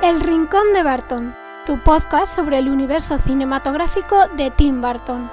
El Rincón de Barton, tu podcast sobre el universo cinematográfico de Tim Burton.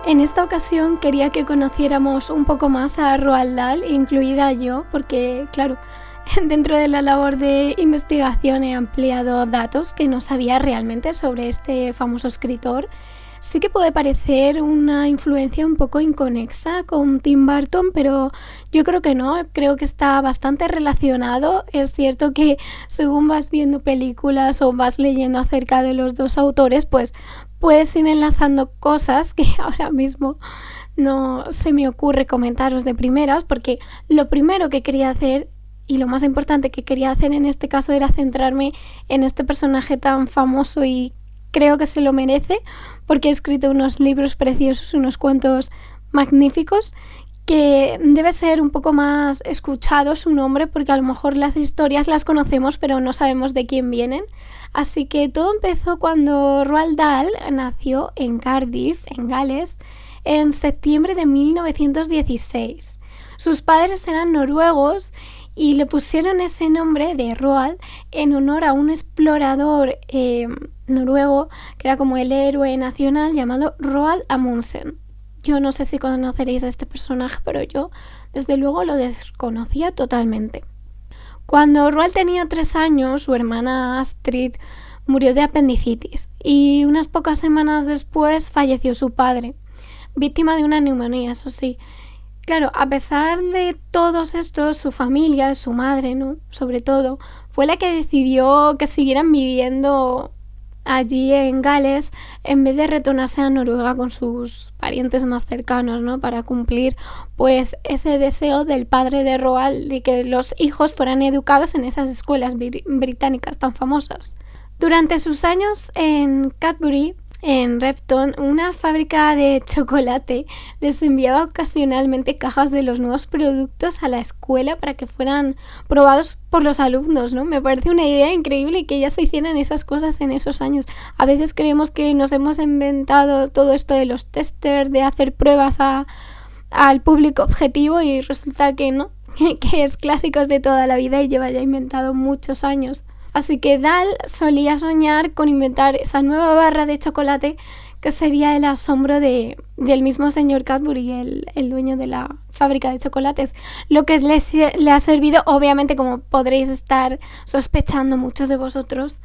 En esta ocasión quería que conociéramos un poco más a Roald Dahl, incluida yo, porque, claro, dentro de la labor de investigación he ampliado datos que no sabía realmente sobre este famoso escritor. Sí que puede parecer una influencia un poco inconexa con Tim Burton, pero yo creo que no, creo que está bastante relacionado. Es cierto que según vas viendo películas o vas leyendo acerca de los dos autores, pues puedes ir enlazando cosas que ahora mismo no se me ocurre comentaros de primeras, porque lo primero que quería hacer y lo más importante que quería hacer en este caso era centrarme en este personaje tan famoso y creo que se lo merece, porque ha escrito unos libros preciosos, unos cuentos magníficos, que debe ser un poco más escuchado su nombre, porque a lo mejor las historias las conocemos pero no sabemos de quién vienen. Así que todo empezó cuando Roald Dahl nació en Cardiff, en Gales, en septiembre de 1916. Sus padres eran noruegos y le pusieron ese nombre de Roald en honor a un explorador noruego que era como el héroe nacional llamado Roald Amundsen. Yo no sé si conoceréis a este personaje, pero yo desde luego lo desconocía totalmente. Cuando Roald tenía 3 años, su hermana Astrid murió de apendicitis y unas pocas semanas después falleció su padre, víctima de una neumonía, eso sí. Claro, a pesar de todos estos, su familia, su madre, ¿no? Sobre todo, fue la que decidió que siguieran viviendo allí en Gales en vez de retornarse a Noruega con sus parientes más cercanos, ¿no? Para cumplir pues ese deseo del padre de Roald de que los hijos fueran educados en esas escuelas británicas tan famosas. Durante sus años en Cadbury, en Repton, una fábrica de chocolate les enviaba ocasionalmente cajas de los nuevos productos a la escuela para que fueran probados por los alumnos, ¿no? Me parece una idea increíble que ya se hicieran esas cosas en esos años. A veces creemos que nos hemos inventado todo esto de los testers, de hacer pruebas al público objetivo y resulta que no, que es clásicos de toda la vida y lleva ya inventado muchos años. Así que Dahl solía soñar con inventar esa nueva barra de chocolate que sería el asombro del mismo señor Cadbury, el dueño de la fábrica de chocolates. Lo que le ha servido, obviamente, como podréis estar sospechando muchos de vosotros,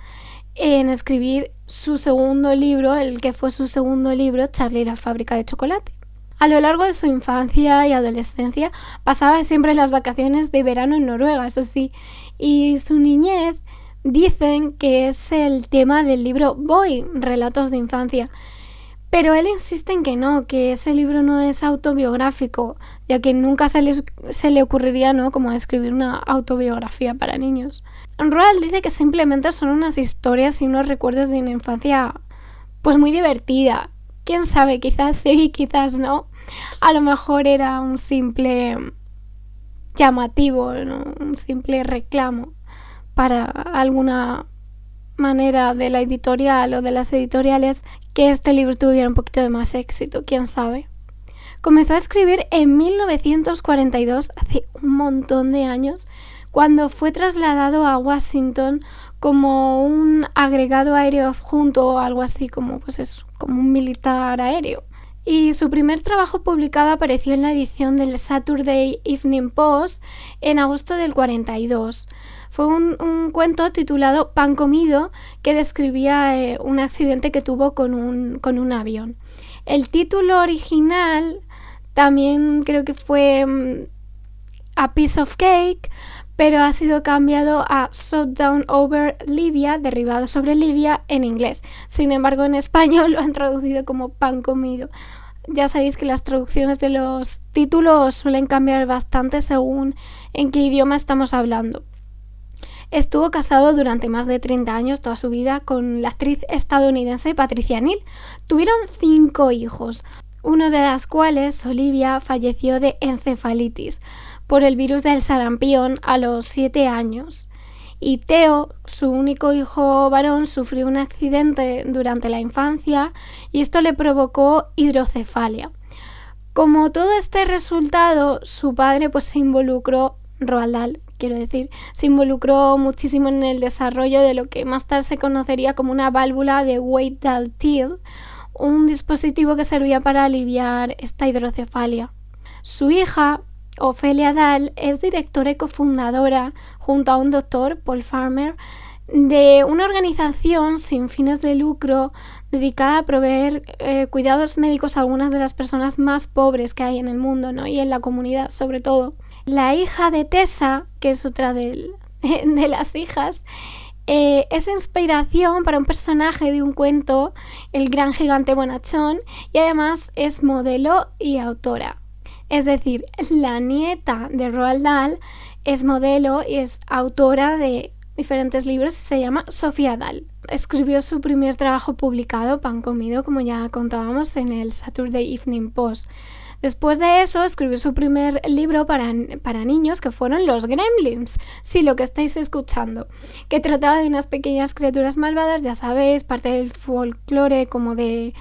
en escribir su segundo libro, el que fue su segundo libro, Charlie y la fábrica de chocolate. A lo largo de su infancia y adolescencia pasaba siempre las vacaciones de verano en Noruega, eso sí, y su niñez dicen que es el tema del libro Boy, Relatos de Infancia. Pero él insiste en que no, que ese libro no es autobiográfico, ya que nunca se le ocurriría, ¿no?, como escribir una autobiografía para niños. Roald dice que simplemente son unas historias y unos recuerdos de una infancia pues muy divertida. Quién sabe, quizás sí, quizás no. A lo mejor era un simple llamativo, ¿no?, un simple reclamo para alguna manera de la editorial o de las editoriales que este libro tuviera un poquito de más éxito, quién sabe. Comenzó a escribir en 1942, hace un montón de años, cuando fue trasladado a Washington como un agregado aéreo adjunto o algo así como, pues eso, como un militar aéreo. Y su primer trabajo publicado apareció en la edición del Saturday Evening Post en agosto del 42. Fue un cuento titulado Pan comido que describía un accidente que tuvo con un avión. El título original también creo que fue A Piece of Cake, pero ha sido cambiado a Shutdown Over Libya, derribado sobre Libia en inglés. Sin embargo, en español lo han traducido como Pan comido. Ya sabéis que las traducciones de los títulos suelen cambiar bastante según en qué idioma estamos hablando. Estuvo casado durante más de 30 años, toda su vida, con la actriz estadounidense Patricia Neal. Tuvieron 5 hijos, uno de las cuales, Olivia, falleció de encefalitis por el virus del sarampión a los 7 años. Y Theo, su único hijo varón, sufrió un accidente durante la infancia y esto le provocó hidrocefalia. Como todo este resultado, su padre pues se involucró, Roald Dahl, Quiero decir, se involucró muchísimo en el desarrollo de lo que más tarde se conocería como una válvula de Waite-Dahl-Thiel, un dispositivo que servía para aliviar esta hidrocefalia. Su hija, Ophelia Dahl, es directora y cofundadora, junto a un doctor, Paul Farmer, de una organización sin fines de lucro dedicada a proveer cuidados médicos a algunas de las personas más pobres que hay en el mundo, ¿no? Y en la comunidad, sobre todo. La hija de Tessa, que es otra de las hijas, es inspiración para un personaje de un cuento, El gran gigante bonachón, y además es modelo y autora. Es decir, la nieta de Roald Dahl es modelo y es autora de diferentes libros, se llama Sofía Dahl. Escribió su primer trabajo publicado, Pan comido, como ya contábamos, en el Saturday Evening Post. Después de eso escribió su primer libro para niños, que fueron Los Gremlins, sí, lo que estáis escuchando, que trataba de unas pequeñas criaturas malvadas, ya sabéis, parte del folclore como del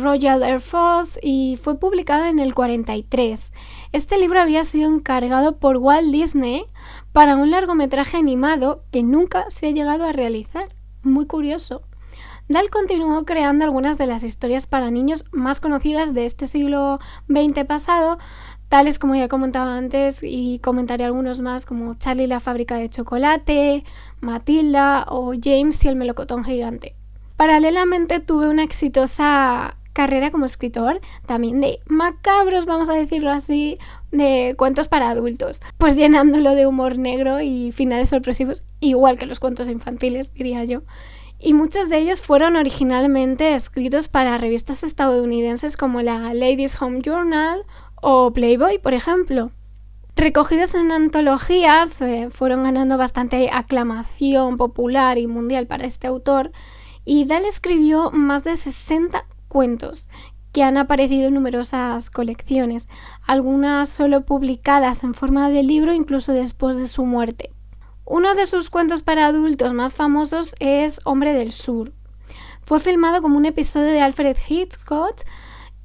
Royal Air Force, y fue publicado en el 43. Este libro había sido encargado por Walt Disney para un largometraje animado que nunca se ha llegado a realizar. Muy curioso. Dahl continuó creando algunas de las historias para niños más conocidas de este siglo XX pasado, tales como ya he comentado antes, y comentaré algunos más como Charlie y la fábrica de chocolate, Matilda o James y el melocotón gigante. Paralelamente tuve una exitosa carrera como escritor, también de macabros, vamos a decirlo así, de cuentos para adultos, pues llenándolo de humor negro y finales sorpresivos, igual que los cuentos infantiles, diría yo. Y muchos de ellos fueron originalmente escritos para revistas estadounidenses como la Ladies' Home Journal o Playboy, por ejemplo. Recogidos en antologías, fueron ganando bastante aclamación popular y mundial para este autor, y Dahl escribió más de 60 cuentos que han aparecido en numerosas colecciones, algunas solo publicadas en forma de libro incluso después de su muerte. Uno de sus cuentos para adultos más famosos es Hombre del Sur. Fue filmado como un episodio de Alfred Hitchcock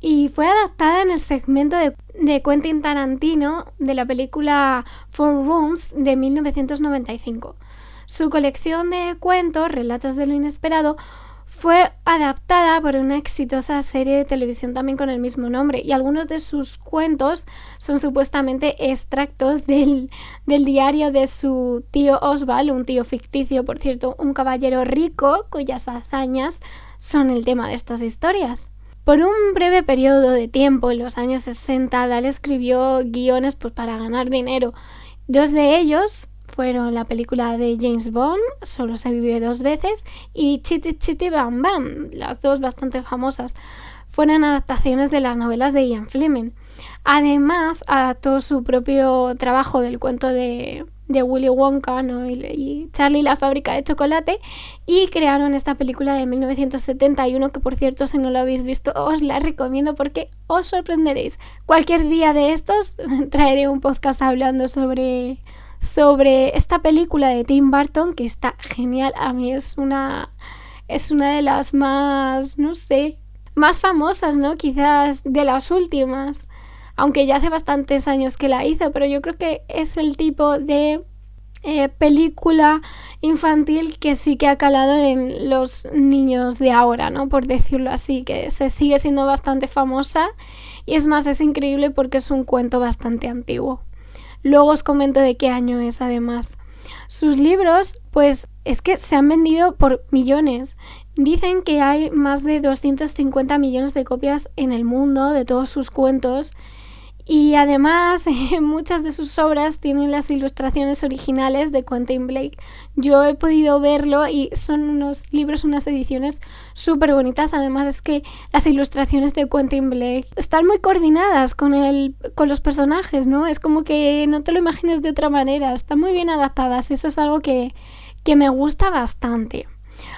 y fue adaptada en el segmento de Quentin Tarantino de la película Four Rooms de 1995. Su colección de cuentos, Relatos de lo Inesperado, fue adaptada por una exitosa serie de televisión también con el mismo nombre, y algunos de sus cuentos son supuestamente extractos del diario de su tío Oswald, un tío ficticio, por cierto, un caballero rico cuyas hazañas son el tema de estas historias. Por un breve periodo de tiempo, en los años 60, Dahl escribió guiones para ganar dinero. Dos de ellos fueron la película de James Bond, Solo se vive dos veces, y Chitty Chitty Bam Bam, las dos bastante famosas. Fueron adaptaciones de las novelas de Ian Fleming. Además, adaptó su propio trabajo del cuento de Willy Wonka, ¿no? y Charlie y la fábrica de chocolate, y crearon esta película de 1971, que por cierto, si no la habéis visto, os la recomiendo porque os sorprenderéis. Cualquier día de estos traeré un podcast hablando sobre esta película de Tim Burton, que está genial. A mí es una de las más, no sé, más famosas, ¿no? Quizás de las últimas, aunque ya hace bastantes años que la hizo, pero yo creo que es el tipo de película infantil que sí que ha calado en los niños de ahora, ¿no? Por decirlo así, que se sigue siendo bastante famosa, y es más, es increíble porque es un cuento bastante antiguo. Luego os comento de qué año es, además. Sus libros, pues, es que se han vendido por millones. Dicen que hay más de 250 millones de copias en el mundo de todos sus cuentos. Y además, muchas de sus obras tienen las ilustraciones originales de Quentin Blake. Yo he podido verlo y son unos libros, unas ediciones súper bonitas. Además, es que las ilustraciones de Quentin Blake están muy coordinadas con los personajes, ¿no? Es como que no te lo imaginas de otra manera. Están muy bien adaptadas. Eso es algo que me gusta bastante.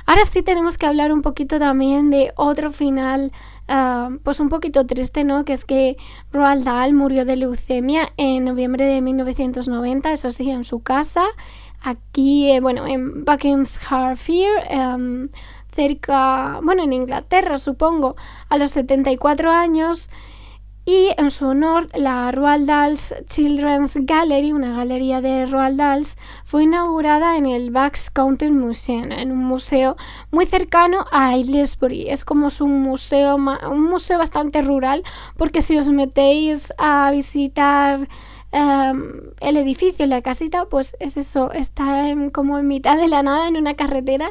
Ahora sí tenemos que hablar un poquito también de otro final, pues un poquito triste, ¿no? Que es que Roald Dahl murió de leucemia en noviembre de 1990, eso sí, en su casa, aquí, en Buckinghamshire, cerca, en Inglaterra, supongo, a los 74 años. y en su honor la Roald Dahl's Children's Gallery, una galería de Roald Dahls, fue inaugurada en el Bucks County Museum, en un museo muy cercano a Aylesbury. Es como un museo bastante rural, porque si os metéis a visitar el edificio, la casita, pues es eso, está como en mitad de la nada en una carretera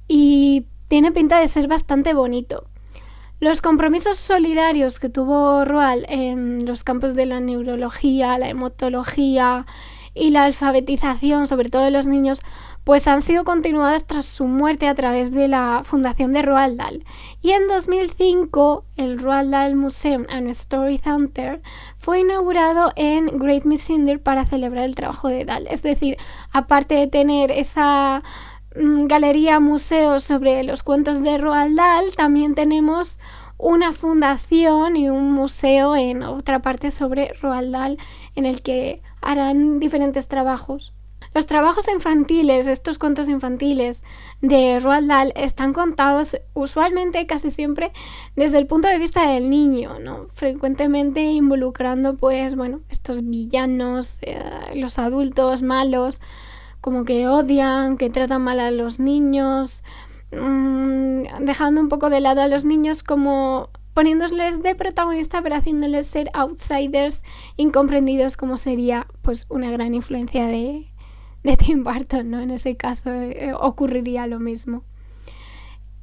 y tiene pinta de ser bastante bonito. Los compromisos solidarios que tuvo Roald en los campos de la neurología, la hematología y la alfabetización, sobre todo de los niños, pues han sido continuadas tras su muerte a través de la fundación de Roald Dahl. Y en 2005, el Roald Dahl Museum and Story Center fue inaugurado en Great Mississauga para celebrar el trabajo de Dahl. Es decir, aparte de tener esa galería museo sobre los cuentos de Roald Dahl, también tenemos una fundación y un museo en otra parte sobre Roald Dahl en el que harán diferentes trabajos. Los trabajos infantiles, estos cuentos infantiles de Roald Dahl, están contados usualmente, casi siempre, desde el punto de vista del niño, ¿no? Frecuentemente involucrando, pues, bueno, estos villanos, los adultos malos, como que odian, que tratan mal a los niños, dejando un poco de lado a los niños, como poniéndoles de protagonista, pero haciéndoles ser outsiders, incomprendidos, como sería pues una gran influencia de Tim Burton, ¿no? En ese caso ocurriría lo mismo.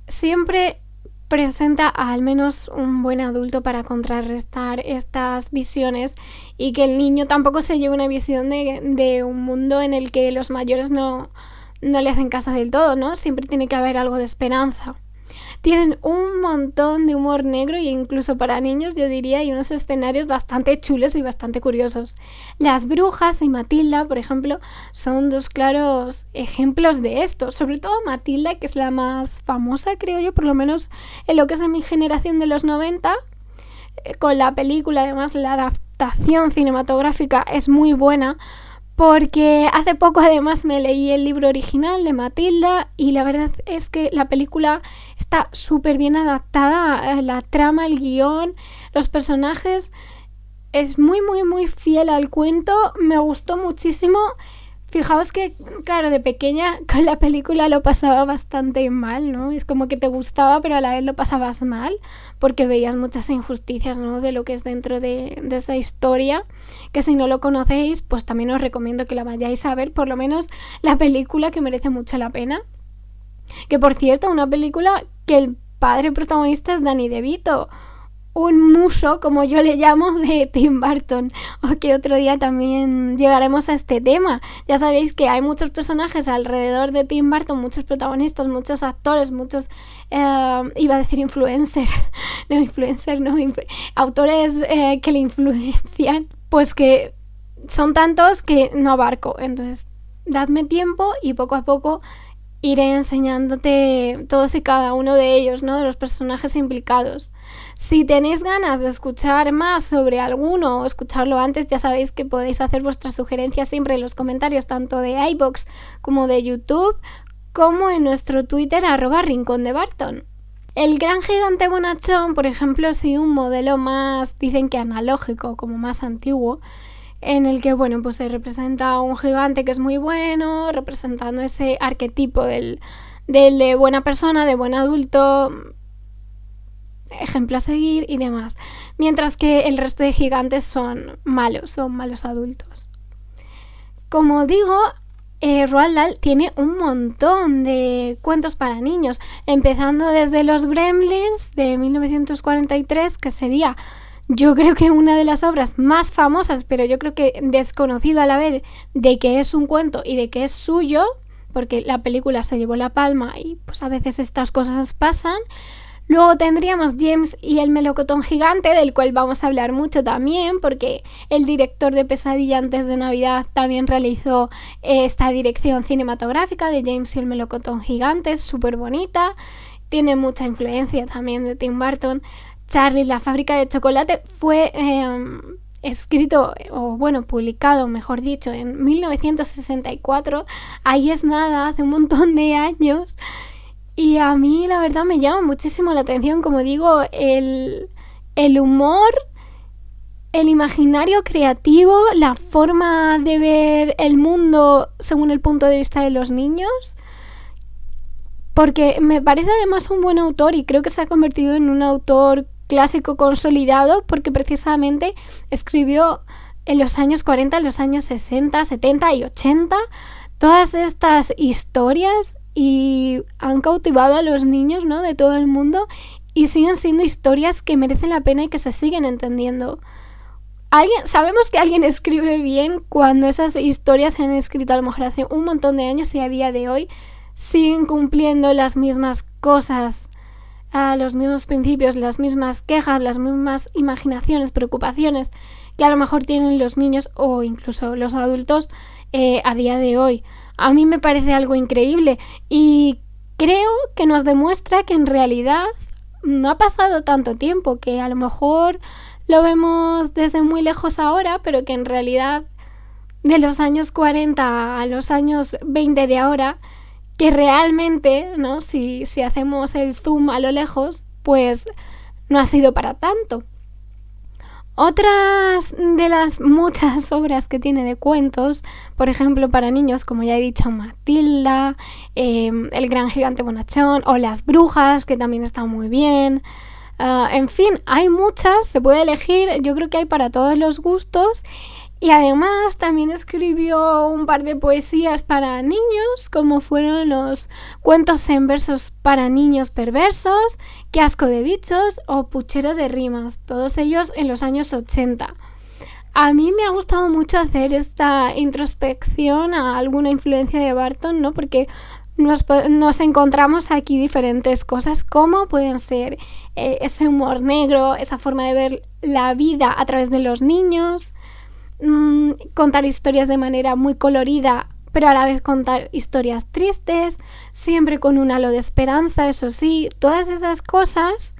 Siempre presenta a al menos un buen adulto para contrarrestar estas visiones y que el niño tampoco se lleve una visión de un mundo en el que los mayores no le hacen caso del todo, ¿no? Siempre tiene que haber algo de esperanza. Tienen un montón de humor negro e incluso para niños, yo diría, y unos escenarios bastante chulos y bastante curiosos. Las brujas y Matilda, por ejemplo, son dos claros ejemplos de esto. Sobre todo Matilda, que es la más famosa, creo yo, por lo menos en lo que es de mi generación de los 90. Con la película, además, la adaptación cinematográfica es muy buena, porque hace poco además me leí el libro original de Matilda y la verdad es que la película está súper bien adaptada, la trama, el guión, los personajes, es muy muy muy fiel al cuento, me gustó muchísimo. Fijaos que, claro, de pequeña con la película lo pasaba bastante mal, ¿no? Es como que te gustaba, pero a la vez lo pasabas mal, porque veías muchas injusticias, ¿no? De lo que es dentro de esa historia, que si no lo conocéis, pues también os recomiendo que la vayáis a ver, por lo menos la película, que merece mucho la pena. Que, por cierto, una película que el padre protagonista es Danny DeVito, un muso, como yo le llamo, de Tim Burton, o que otro día también llegaremos a este tema. Ya sabéis que hay muchos personajes alrededor de Tim Burton, muchos protagonistas, muchos actores, muchos, iba a decir autores que le influencian, pues que son tantos que no abarco. Entonces, dadme tiempo y poco a poco iré enseñándote todos y cada uno de ellos, ¿no? De los personajes implicados. Si tenéis ganas de escuchar más sobre alguno o escucharlo antes, ya sabéis que podéis hacer vuestras sugerencias siempre en los comentarios, tanto de iVoox como de YouTube, como en nuestro Twitter, @rincondebarton. El gran gigante bonachón, por ejemplo, sí, un modelo más, dicen que analógico, como más antiguo, en el que, bueno, pues se representa a un gigante que es muy bueno, representando ese arquetipo del de buena persona, de buen adulto, ejemplo a seguir y demás. Mientras que el resto de gigantes son malos adultos. Como digo, Roald Dahl tiene un montón de cuentos para niños, empezando desde Los Gremlins de 1943, que sería, yo creo que una de las obras más famosas, pero yo creo que desconocido a la vez de que es un cuento y de que es suyo, porque la película se llevó la palma y pues a veces estas cosas pasan. Luego tendríamos James y el melocotón gigante, del cual vamos a hablar mucho también, porque el director de Pesadilla antes de Navidad también realizó esta dirección cinematográfica de James y el melocotón gigante, es súper bonita, tiene mucha influencia también de Tim Burton. Charlie, la fábrica de chocolate fue escrito, o bueno, publicado, mejor dicho, en 1964. Ahí es nada, hace un montón de años. Y a mí la verdad me llama muchísimo la atención, como digo, el humor el imaginario creativo, la forma de ver el mundo según el punto de vista de los niños, porque me parece además un buen autor y creo que se ha convertido en un autor clásico consolidado porque precisamente escribió en los años 40, en los años 60, 70 y 80 todas estas historias y han cautivado a los niños, ¿no?, de todo el mundo y siguen siendo historias que merecen la pena y que se siguen entendiendo. Sabemos que alguien escribe bien cuando esas historias se han escrito a lo mejor hace un montón de años y a día de hoy siguen cumpliendo las mismas cosas, los mismos principios, las mismas quejas, las mismas imaginaciones, preocupaciones que a lo mejor tienen los niños o incluso los adultos a día de hoy. A mí me parece algo increíble y creo que nos demuestra que en realidad no ha pasado tanto tiempo, que a lo mejor lo vemos desde muy lejos ahora, pero que en realidad de los años 40 a los años 20 de ahora, que realmente, ¿no?, si hacemos el zoom a lo lejos, pues no ha sido para tanto. Otras de las muchas obras que tiene de cuentos, por ejemplo para niños, como ya he dicho, Matilda, El gran gigante bonachón o Las brujas, que también está muy bien. En fin, hay muchas, se puede elegir, yo creo que hay para todos los gustos. Y además también escribió un par de poesías para niños, como fueron los cuentos en versos para niños perversos, Qué asco de bichos o Puchero de rimas, todos ellos en los años 80. A mí me ha gustado mucho hacer esta introspección a alguna influencia de Barton, ¿no?, porque nos encontramos aquí diferentes cosas, como pueden ser ese humor negro, esa forma de ver la vida a través de los niños, contar historias de manera muy colorida, pero a la vez contar historias tristes, siempre con un halo de esperanza, eso sí, todas esas cosas,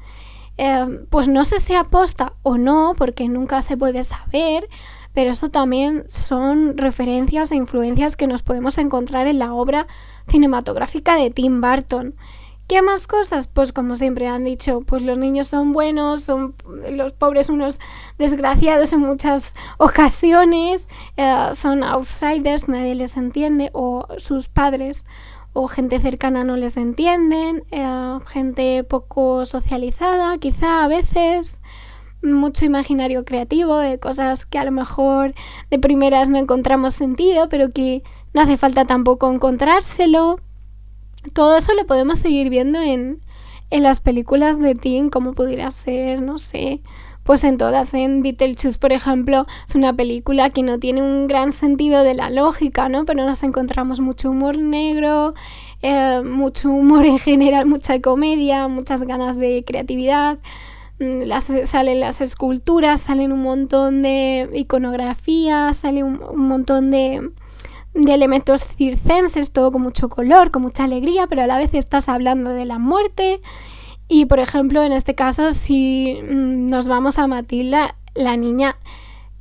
pues no sé si aposta o no, porque nunca se puede saber, pero eso también son referencias e influencias que nos podemos encontrar en la obra cinematográfica de Tim Burton. ¿Qué más cosas? Pues como siempre han dicho, pues los niños son buenos, son los pobres unos desgraciados en muchas ocasiones, son outsiders, nadie les entiende, o sus padres o gente cercana no les entienden, gente poco socializada quizá a veces, mucho imaginario creativo de cosas que a lo mejor de primeras no encontramos sentido, pero que no hace falta tampoco encontrárselo. Todo eso lo podemos seguir viendo en las películas de Tim, como pudiera ser, no sé, pues en todas. En Beetlejuice, por ejemplo, es una película que no tiene un gran sentido de la lógica, ¿no?, pero nos encontramos mucho humor negro, mucho humor en general, mucha comedia, muchas ganas de creatividad. Salen las esculturas, salen un montón de iconografía, sale un montón de elementos circenses, todo con mucho color, con mucha alegría, pero a la vez estás hablando de la muerte. Y por ejemplo, en este caso, si nos vamos a Matilda, la niña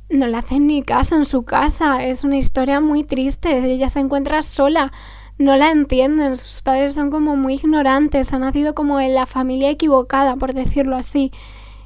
no le hacen ni caso en su casa, es una historia muy triste, ella se encuentra sola, no la entienden, sus padres son como muy ignorantes, ha nacido como en la familia equivocada, por decirlo así.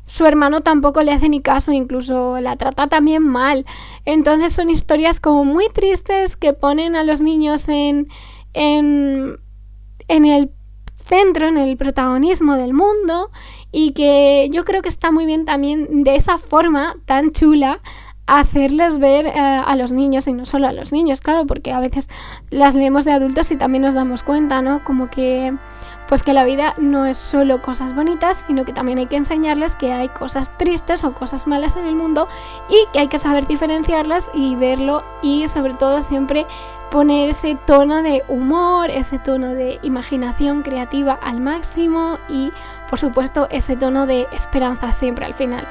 Su hermano tampoco le hace ni caso, incluso la trata también mal. Entonces son historias como muy tristes que ponen a los niños en el centro, en el protagonismo del mundo, y que yo creo que está muy bien también de esa forma tan chula hacerles ver a los niños, y no solo a los niños, claro, porque a veces las leemos de adultos y también nos damos cuenta, ¿no?, como que pues que la vida no es solo cosas bonitas, sino que también hay que enseñarles que hay cosas tristes o cosas malas en el mundo y que hay que saber diferenciarlas y verlo, y sobre todo siempre poner ese tono de humor, ese tono de imaginación creativa al máximo y por supuesto ese tono de esperanza siempre al final.